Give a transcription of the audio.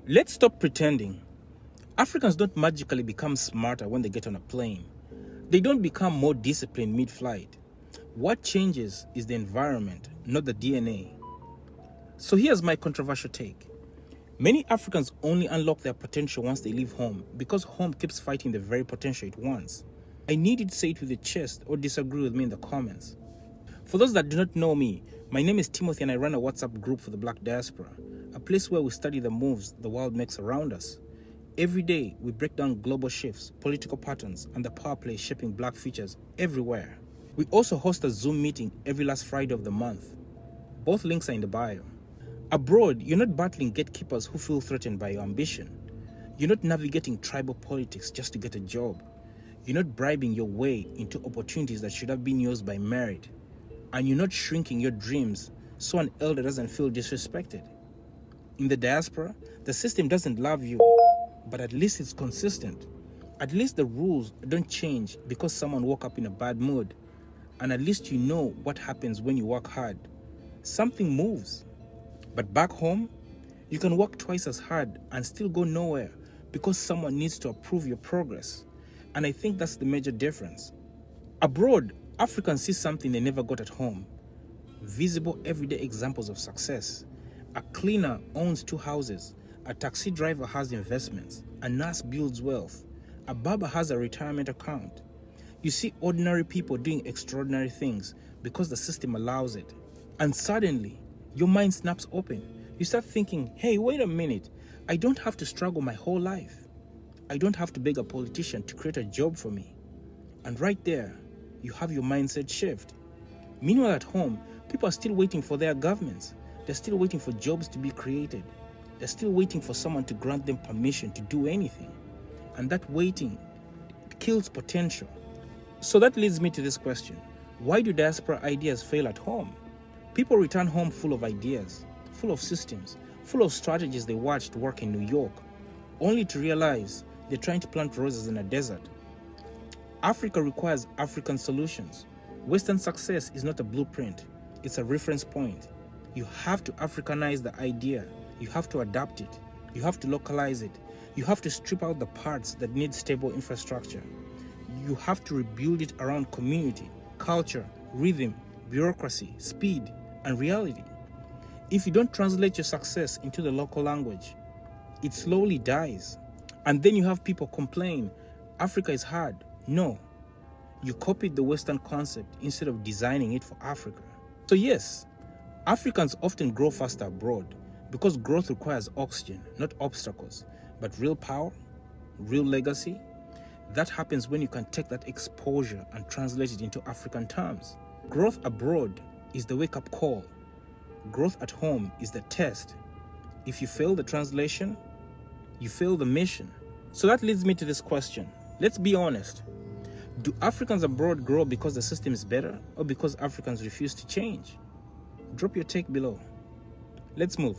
Let's stop pretending. Africans don't magically become smarter when they get on a plane. They don't become more disciplined mid-flight. What changes is the environment, not the DNA. So here's my controversial take. Many Africans only unlock their potential once they leave home because home keeps fighting the very potential it wants. I need you to say it with your chest or disagree with me in the comments. For those that do not know me, my name is Timothy and I run a WhatsApp group for the Black Diaspora, a place where we study the moves the world makes around us. Every day, we break down global shifts, political patterns, and the power play shaping Black futures everywhere. We also host a Zoom meeting every last Friday of the month. Both links are in the bio. Abroad, you're not battling gatekeepers who feel threatened by your ambition. You're not navigating tribal politics just to get a job. You're not bribing your way into opportunities that should have been yours by merit. And you're not shrinking your dreams so an elder doesn't feel disrespected. In the diaspora, the system doesn't love you, but at least it's consistent. At least the rules don't change because someone woke up in a bad mood. And at least you know what happens when you work hard. Something moves. But back home, you can work twice as hard and still go nowhere because someone needs to approve your progress. And I think that's the major difference. Abroad, Africans see something they never got at home. Visible everyday examples of success. A cleaner owns 2 houses. A taxi driver has investments. A nurse builds wealth. A barber has a retirement account. You see ordinary people doing extraordinary things because the system allows it. And suddenly, your mind snaps open. You start thinking, hey, wait a minute. I don't have to struggle my whole life. I don't have to beg a politician to create a job for me. And right there, you have your mindset shift. Meanwhile at home, people are still waiting for their governments. They're still waiting for jobs to be created. They're still waiting for someone to grant them permission to do anything. And that waiting kills potential. So that leads me to this question. Why do diaspora ideas fail at home? People return home full of ideas, full of systems, full of strategies they watched work in New York, only to realize they're trying to plant roses in a desert. Africa requires African solutions. Western success is not a blueprint, it's a reference point. You have to Africanize the idea. You have to adapt it. You have to localize it. You have to strip out the parts that need stable infrastructure. You have to rebuild it around community, culture, rhythm, bureaucracy, speed, and reality. If you don't translate your success into the local language, it slowly dies. And then you have people complain, Africa is hard. No, you copied the Western concept instead of designing it for Africa. So yes, Africans often grow faster abroad because growth requires oxygen, not obstacles, but real power, real legacy. That happens when you can take that exposure and translate it into African terms. Growth abroad is the wake-up call. Growth at home is the test. If you fail the translation, you fail the mission. So that leads me to this question. Let's be honest. Do Africans abroad grow because the system is better or because Africans refuse to change? Drop your take below. Let's move.